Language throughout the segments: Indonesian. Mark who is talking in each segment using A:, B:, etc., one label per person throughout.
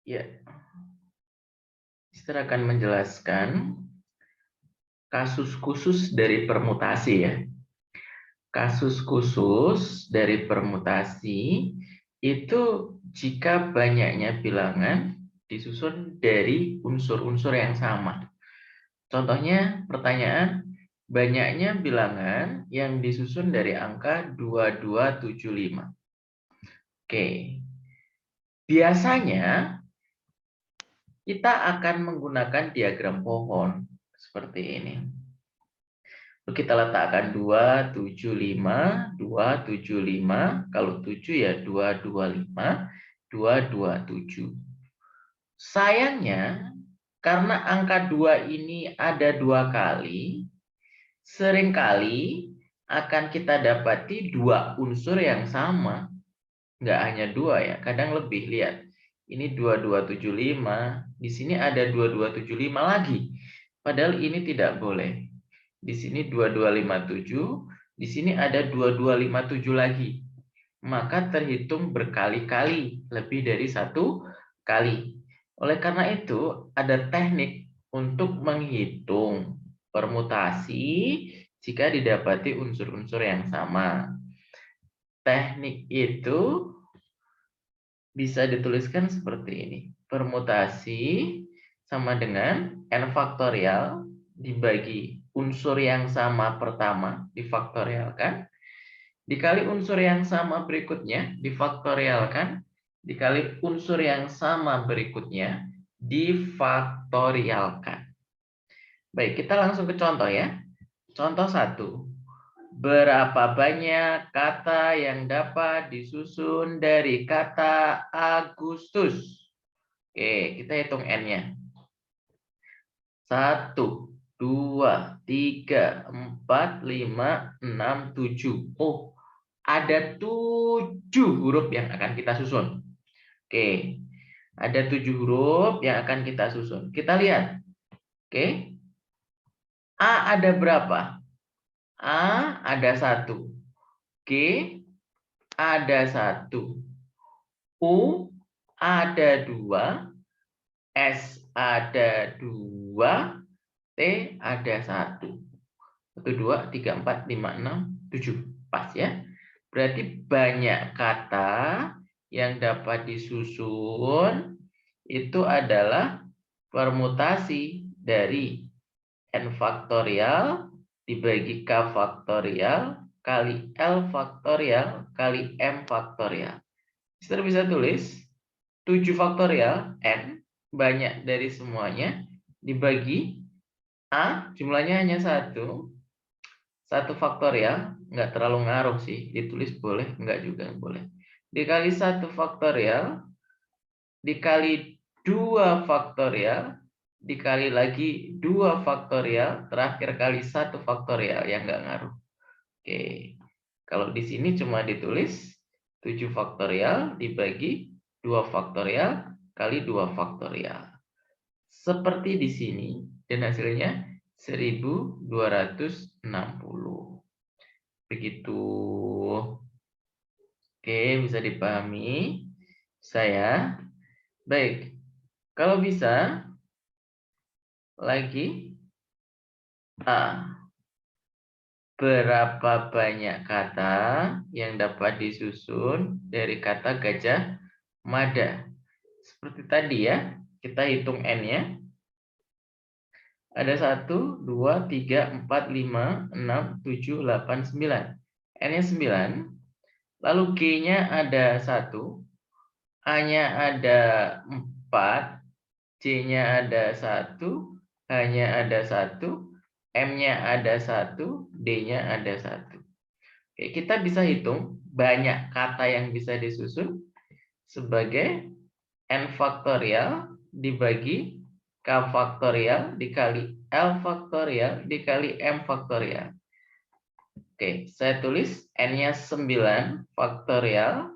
A: Ya, Mister akan menjelaskan kasus khusus dari permutasi ya. Kasus khusus dari permutasi itu jika banyaknya bilangan disusun dari unsur-unsur yang sama. Contohnya pertanyaan, banyaknya bilangan yang disusun dari angka 2275. Oke, biasanya kita akan menggunakan diagram pohon seperti ini. Kita letakkan 275, 275. Kalau 7 ya 225, 227. Sayangnya, karena angka 2 ini ada 2 kali, seringkali akan kita dapati 2 unsur yang sama. Nggak hanya 2 ya, kadang lebih. Lihat, ini 2275, di sini ada 2275 lagi. Padahal ini tidak boleh. Di sini 2257, di sini ada 2257 lagi. Maka terhitung berkali-kali, lebih dari 1 kali. Oleh karena itu, ada teknik untuk menghitung permutasi jika didapati unsur-unsur yang sama. Teknik itu bisa dituliskan seperti ini. Permutasi sama dengan n faktorial dibagi unsur yang sama pertama difaktorialkan, dikali unsur yang sama berikutnya difaktorialkan, dikali unsur yang sama berikutnya difaktorialkan. Baik, kita langsung ke contoh ya. Contoh 1. Berapa banyak kata yang dapat disusun dari kata Agustus? Oke, kita hitung N-nya. 1, 2, 3, 4, 5, 6, 7. Oh, ada 7 huruf yang akan kita susun. Oke, ada 7 huruf yang akan kita susun. Kita lihat. Oke, A ada berapa? A ada 1. G ada 1. U ada 2. S ada 2. T ada 1. 1, 2, 3, 4, 5, 6, 7. Pas ya. Berarti banyak kata yang dapat disusun itu adalah permutasi dari n faktorial dibagi k faktorial kali L faktorial kali M faktorial. Kita bisa tulis 7 faktorial N, banyak dari semuanya, dibagi A, jumlahnya hanya 1. 1 faktorial, nggak terlalu ngaruh sih, ditulis boleh, nggak juga boleh. Dikali 1 faktorial, dikali 2 faktorial, dikali lagi 2 faktorial, terakhir kali 1 faktorial, yang nggak ngaruh. Oke, kalau di sini cuma ditulis 7 faktorial dibagi 2 faktorial kali 2 faktorial. Seperti di sini, dan hasilnya 1260. Begitu. Oke, bisa dipahami saya. Baik, kalau bisa lagi A. Berapa banyak kata yang dapat disusun dari kata Gajah Mada? Seperti tadi ya, kita hitung N-nya. Ada 1, 2, 3, 4, 5, 6, 7, 8, 9. N-nya 9. Lalu G-nya ada 1. A-nya ada 4. C-nya ada 1. H-nya ada 1. M-nya ada 1. D-nya ada 1. Oke, kita bisa hitung banyak kata yang bisa disusun sebagai n faktorial dibagi k faktorial dikali L faktorial dikali M faktorial. Oke, saya tulis N-nya 9 faktorial.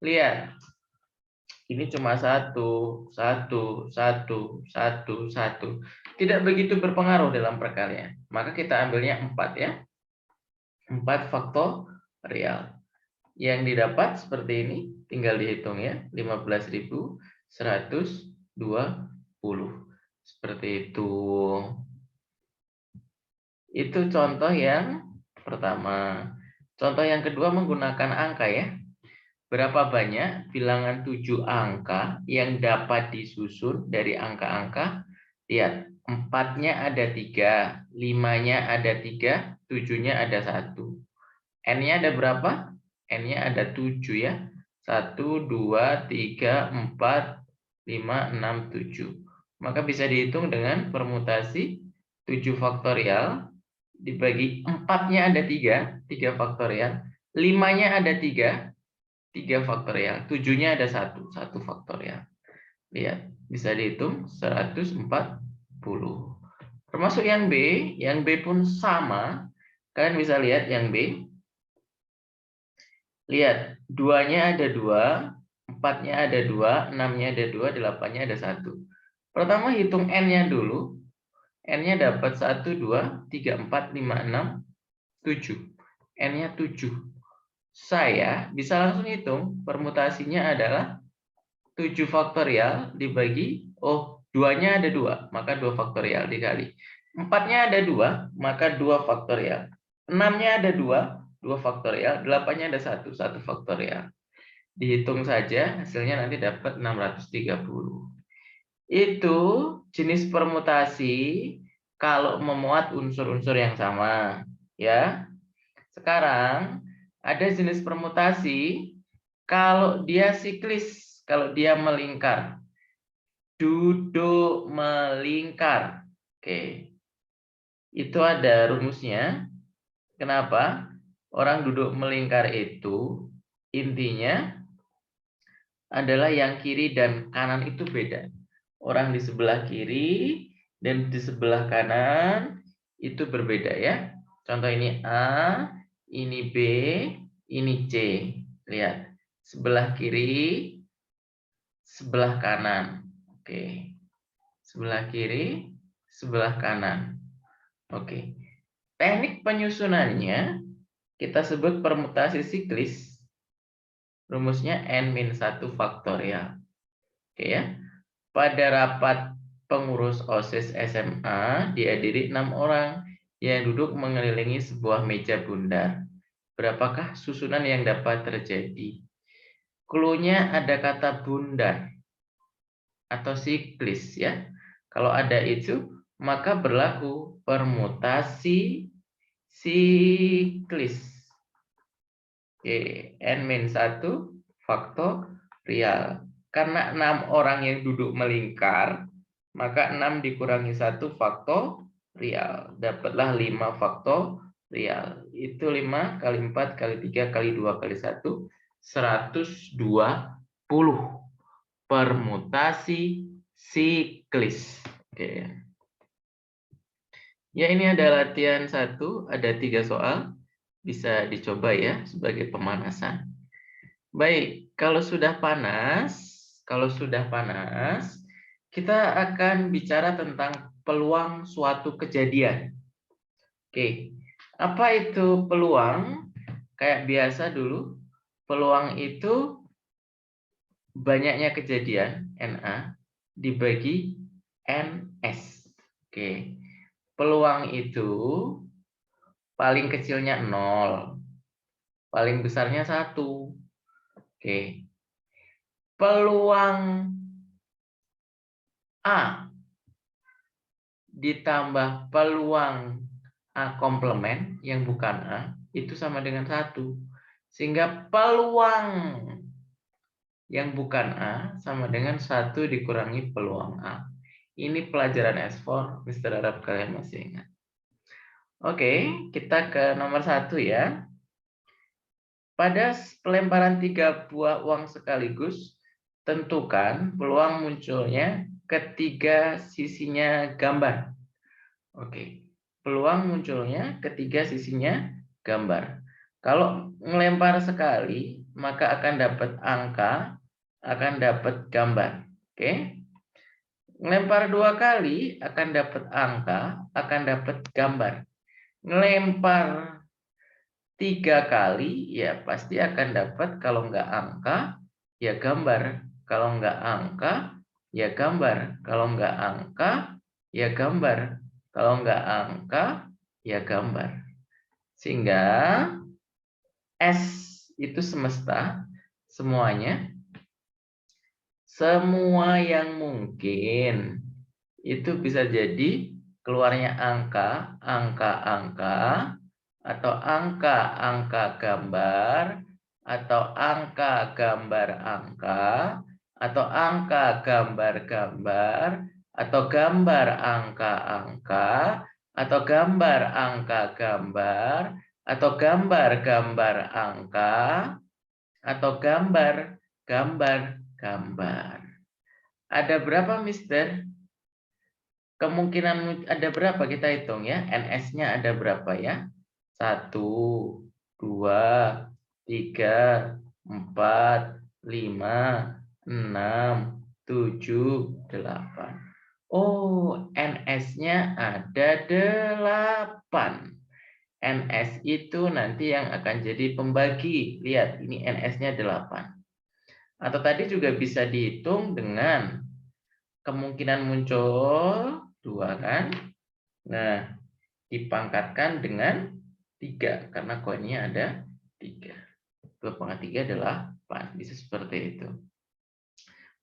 A: Lihat, ini cuma 1, 1, 1, 1, 1. Tidak begitu berpengaruh dalam perkalian. Maka kita ambilnya 4 ya. 4 faktorial. Yang didapat seperti ini, tinggal dihitung ya, 15.000 120. Seperti itu. Itu contoh yang pertama. Contoh yang kedua menggunakan angka ya. Berapa banyak bilangan 7 angka yang dapat disusun dari angka-angka? Lihat, 4-nya ada 3, 5-nya ada 3, 7-nya ada 1. N-nya ada berapa? N-nya ada 7 ya. 1, 2, 3, 4, 5, 6, 7. Maka bisa dihitung dengan permutasi 7 faktorial dibagi 4-nya ada 3, 3 faktorial. 5-nya ada 3, 3 faktorial. 7-nya ada 1, 1 faktorial. Lihat, bisa dihitung 140. Termasuk yang B pun sama. Kalian bisa lihat yang B. Lihat, 2-nya ada 2, 4-nya ada 2, 6-nya ada 2, 8-nya ada 1. Pertama hitung N-nya dulu. N-nya dapat 1, 2, 3, 4, 5, 6, 7. N-nya 7. Saya bisa langsung hitung, permutasinya adalah 7 faktorial dibagi, 2-nya ada 2, maka 2 faktorial dikali. 4-nya ada 2, maka 2 faktorial. 6-nya ada 2, 2 faktorial. 8-nya ada 1, 1 faktorial. Dihitung saja, hasilnya nanti dapat 630. Itu jenis permutasi kalau memuat unsur-unsur yang sama. Ya. Sekarang, ada jenis permutasi kalau dia siklis, kalau dia melingkar. Duduk melingkar. Oke. Itu ada rumusnya. Kenapa? Orang duduk melingkar itu intinya adalah yang kiri dan kanan itu beda. Orang di sebelah kiri dan di sebelah kanan itu berbeda ya. Contoh ini A, ini B, ini C. Lihat, sebelah kiri, sebelah kanan. Oke. Sebelah kiri, sebelah kanan. Oke. Teknik penyusunannya kita sebut permutasi siklis. Rumusnya N-1 faktorial. Oke ya. Pada rapat pengurus OSIS SMA dihadiri 6 orang yang duduk mengelilingi sebuah meja bundar. Berapakah susunan yang dapat terjadi? Clue-nya ada kata bundar atau siklis ya. Kalau ada itu, maka berlaku permutasi siklis. Oke, N-1 faktorial. Karena 6 orang yang duduk melingkar, maka 6 dikurangi 1 faktorial. Dapatlah 5 faktorial. Itu 5 kali 4 kali 3 kali 2 kali 1, 120. Permutasi siklis. Oke. Ya, ini ada latihan 1, ada 3 soal. Bisa dicoba ya sebagai pemanasan. Baik, kalau sudah panas, kita akan bicara tentang peluang suatu kejadian. Oke, apa itu peluang? Kayak biasa dulu, peluang itu banyaknya kejadian, NA, dibagi NS. Oke, peluang itu paling kecilnya 0, paling besarnya 1. Oke. Peluang A ditambah peluang A komplement yang bukan A itu sama dengan 1. Sehingga peluang yang bukan A sama dengan 1 dikurangi peluang A. Ini pelajaran S4, Mr. Harap kalian masih ingat. Oke, kita ke nomor 1 ya. Pada pelemparan 3 buah uang sekaligus, tentukan peluang munculnya ketiga sisinya gambar. Oke, peluang munculnya ketiga sisinya gambar. Kalau melempar sekali, maka akan dapat angka, akan dapat gambar. Oke, melempar 2 kali akan dapat angka, akan dapat gambar. Melempar 3 kali, ya pasti akan dapat, kalau nggak angka, ya gambar. Kalau nggak angka, ya gambar. Kalau nggak angka, ya gambar. Kalau nggak angka, ya gambar. Sehingga S itu semesta, semuanya. Semua yang mungkin. Itu bisa jadi keluarnya angka, angka-angka, atau angka-angka gambar, atau angka gambar angka, atau angka gambar gambar, atau gambar angka-angka, atau gambar angka gambar, atau gambar gambar angka, atau gambar gambar gambar. Ada berapa, Mister? Kemungkinan ada berapa, kita hitung ya. NS-nya ada berapa ya? 1, 2, 3, 4, 5, 6, 7, 8. Oh, NS-nya ada 8. NS itu nanti yang akan jadi pembagi. Lihat, ini NS-nya 8. Atau tadi juga bisa dihitung dengan kemungkinan muncul 2 kan. Nah, dipangkatkan dengan 3 karena koinnya ada 3. 2 pangkat 3 adalah 8. Bisa seperti itu.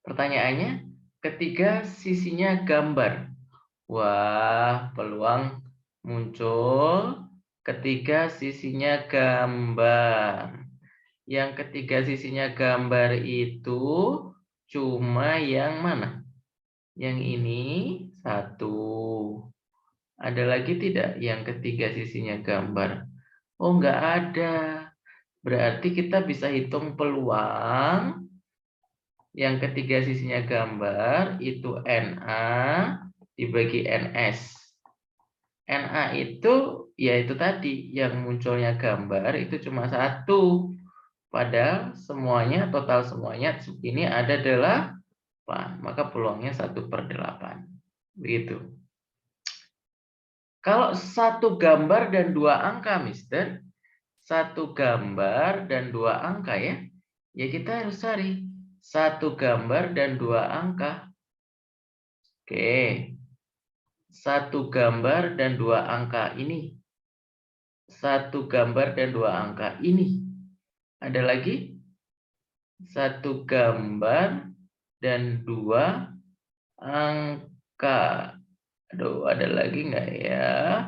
A: Pertanyaannya, ketiga sisinya gambar. Wah, peluang muncul ketiga sisinya gambar. Yang ketiga sisinya gambar itu cuma yang mana? Yang ini 1. Ada lagi tidak yang ketiga sisinya gambar? Oh, enggak ada. Berarti kita bisa hitung peluang yang ketiga sisinya gambar itu NA dibagi NS. NA itu yaitu tadi yang munculnya gambar itu cuma 1. Padahal semuanya, total semuanya ini ada 8. Maka peluangnya 1/8. Begitu. Kalau 1 gambar dan 2 angka, Mister. 1 gambar dan 2 angka ya. Ya kita harus cari 1 gambar dan 2 angka. Oke. 1 gambar dan 2 angka ini. 1 gambar dan 2 angka ini. Ada lagi? 1 gambar dan 2 angka. Aduh, ada lagi nggak ya?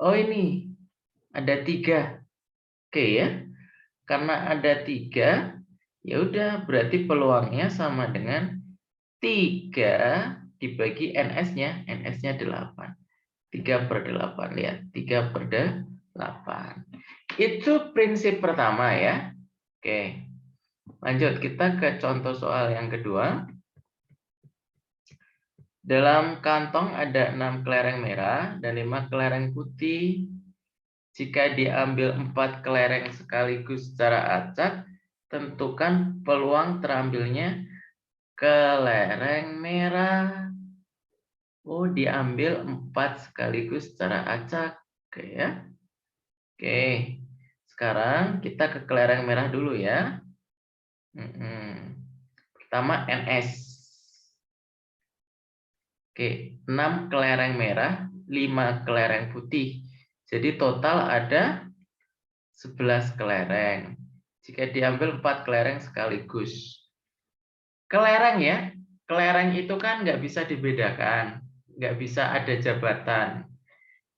A: Oh, ini ada 3. Oke ya. Karena ada 3, ya udah berarti peluangnya sama dengan 3 dibagi NS-nya. NS-nya 8. 3/8. Lihat, 3/8. Itu prinsip pertama ya. Oke. Lanjut, kita ke contoh soal yang kedua. Dalam kantong ada 6 kelereng merah dan 5 kelereng putih. Jika diambil 4 kelereng sekaligus secara acak, tentukan peluang terambilnya kelereng merah. Oh, diambil 4 sekaligus secara acak. Oke ya. Oke. Sekarang kita ke kelereng merah dulu ya. Pertama NS. Oke, 6 kelereng merah, 5 kelereng putih. Jadi total ada 11 kelereng. Jika diambil 4 kelereng sekaligus. Kelereng ya, kelereng itu kan nggak bisa dibedakan, nggak bisa ada jabatan.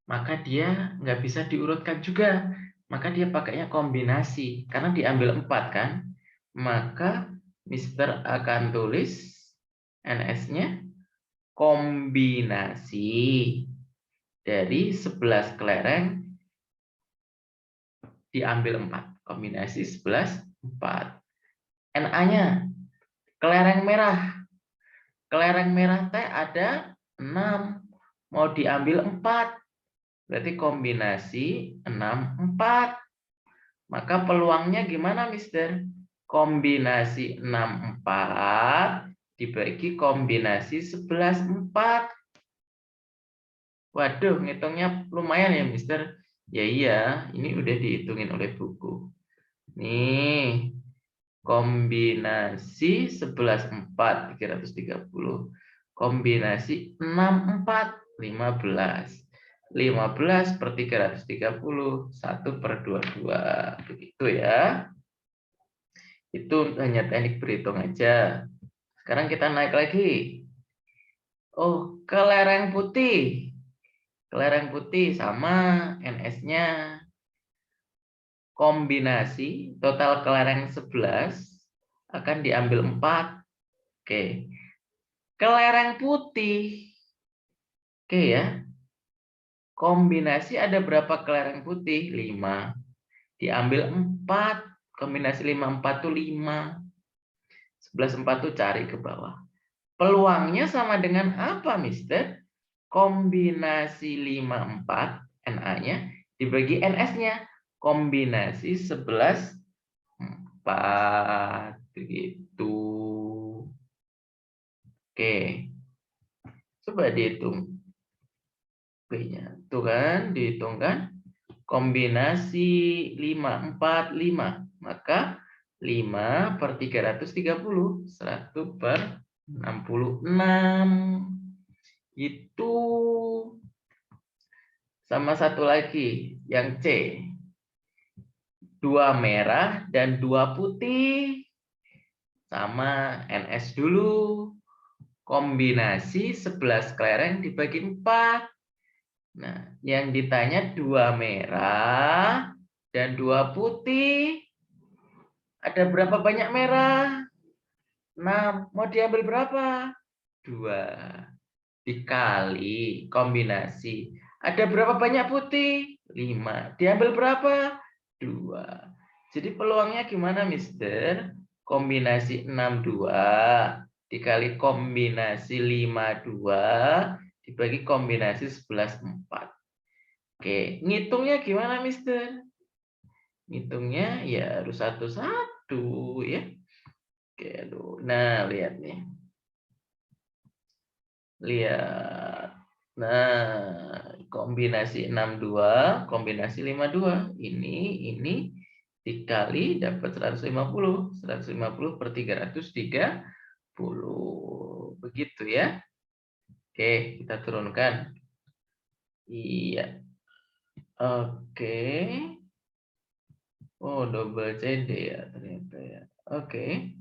A: Maka dia nggak bisa diurutkan juga. Maka dia pakainya kombinasi, karena diambil 4 kan. Maka Mister akan tulis NS-nya kombinasi dari 11 kelereng diambil 4. Kombinasi 11, 4. NA-nya kelereng merah. Kelereng merah teh ada 6. Mau diambil 4. Berarti kombinasi 6, 4. Maka peluangnya gimana, Mister? Kombinasi 6, 4 dibagi kombinasi 11, 4. Waduh, ngitungnya lumayan ya, Mister. Ya iya, ini udah dihitungin oleh buku. Nih, Kombinasi 11 4, 330. Kombinasi 6 4, 15. 15 per 330, 1/22. Begitu ya. Itu hanya teknik berhitung aja. Sekarang kita naik lagi. Oh, kelereng putih. Kelereng putih sama NS-nya. Kombinasi total kelereng 11 akan diambil 4. Oke. Kelereng putih. Oke ya. Kombinasi ada berapa kelereng putih? 5. Diambil 4. Kombinasi 5 4 itu 5. 11 4 itu cari ke bawah. Peluangnya sama dengan apa, Mister? Kombinasi 5 4 NA-nya dibagi NS-nya. Kombinasi 11 4 begitu. Oke. Coba dihitung B-nya. Tuh kan, dihitung kan? Kombinasi 5 4 5. Maka 5 per 330, 100 per 66. Itu. Sama satu lagi, yang C. 2 merah dan 2 putih. Sama NS dulu. Kombinasi 11 kelereng dibagi 4. Nah, yang ditanya 2 merah dan 2 putih. Ada berapa banyak merah? 6. Mau diambil berapa? 2. Dikali kombinasi. Ada berapa banyak putih? 5. Diambil berapa? 2. Jadi peluangnya gimana, Mister? Kombinasi 62 dikali kombinasi 52 dibagi kombinasi 11 4. Oke, ngitungnya gimana, Mister? Ngitungnya ya harus satu-satu ya. Oke, aduh. Nah, lihat nih. Lihat. Nah, kombinasi 62, kombinasi 52. Ini dikali dapat 150. 150 per 330. Begitu ya. Oke, kita turunkan. Iya. Oke. Oh, double CD ya ternyata ya. Oke.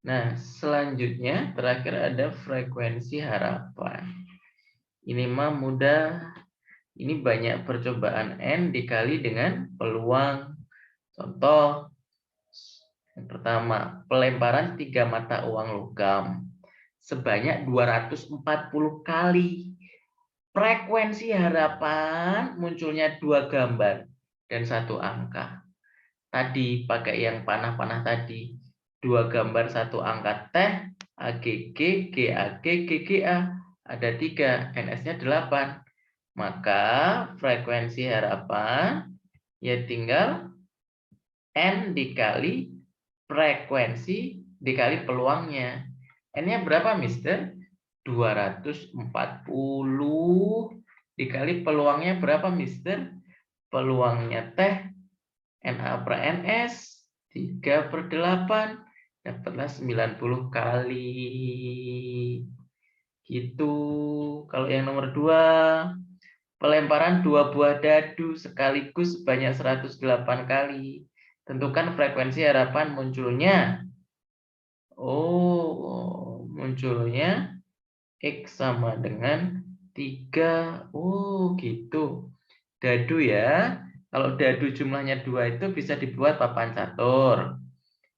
A: Nah, selanjutnya terakhir ada frekuensi harapan. Ini mah mudah. Ini banyak percobaan N dikali dengan peluang. Contoh, yang pertama, pelemparan 3 mata uang logam sebanyak 240 kali. Frekuensi harapan munculnya 2 gambar dan 1 angka. Tadi pakai yang panah-panah tadi. 2 gambar 1 angka teh, AGG, GAG, GGA. Ada 3, NS-nya 8. Maka frekuensi harapan ya tinggal N dikali frekuensi dikali peluangnya. N-nya berapa, Mister? 240 dikali peluangnya berapa, Mister? Peluangnya teh NA per NS 3/8 dapatlah 90 kali. Gitu. Kalau yang nomor 2, pelemparan 2 buah dadu sekaligus sebanyak 108 kali. Tentukan frekuensi harapan munculnya. Oh, munculnya X sama dengan 3. Oh, gitu. Dadu ya. Kalau dadu jumlahnya 2 itu bisa dibuat papan catur.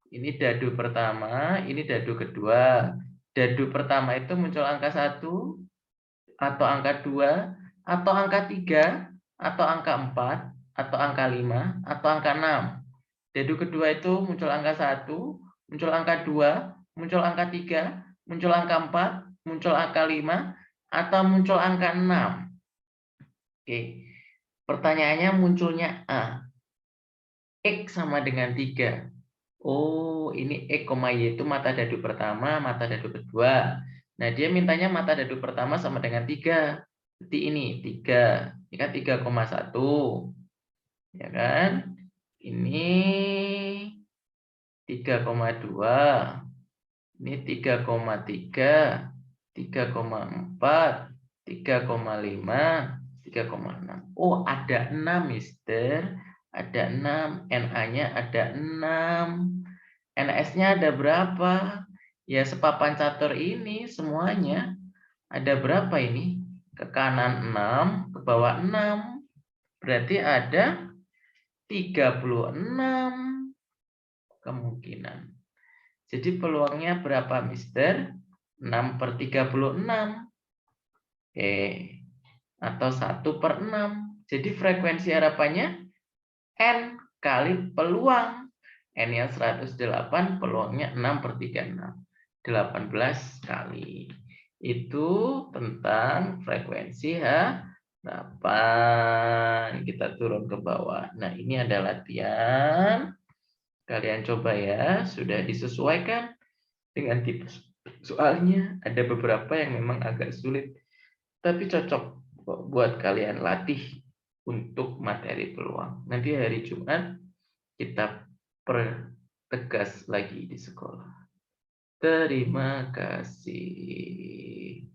A: Ini dadu pertama, ini dadu kedua. Dadu pertama itu muncul angka 1, atau angka 2, atau angka 3, atau angka 4, atau angka 5, atau angka 6. Dadu kedua itu muncul angka 1, muncul angka 2, muncul angka 3, muncul angka 4, muncul angka 5, atau muncul angka 6. Oke. Pertanyaannya munculnya A. X sama dengan 3. Oh, ini X, Y itu mata dadu pertama, mata dadu kedua. Nah, dia mintanya mata dadu pertama sama dengan 3. Seperti ini, 3. Ini kan 3,1. Ya kan? Ini 3,2, ini 3,3, 3,4, 3,5, 3,6. Oh, ada 6, Mister. Ada 6, NA-nya ada 6. NS-nya ada berapa? Ya, sepapan catur ini semuanya. Ada berapa ini? Ke kanan 6, ke bawah 6. Berarti ada 36 kemungkinan. Jadi peluangnya berapa, Mister? 6/36. Oke. Atau 1/6. Jadi frekuensi harapannya N kali peluang. N-nya 108, peluangnya 6/36. 18 kali. Itu tentang frekuensi harapan. Kita turun ke bawah. Nah, ini ada latihan. Kalian coba ya, sudah disesuaikan dengan tipe soalnya. Ada beberapa yang memang agak sulit, tapi cocok buat kalian latih untuk materi peluang. Nanti hari Jumat kita pertegas lagi di sekolah. Terima kasih.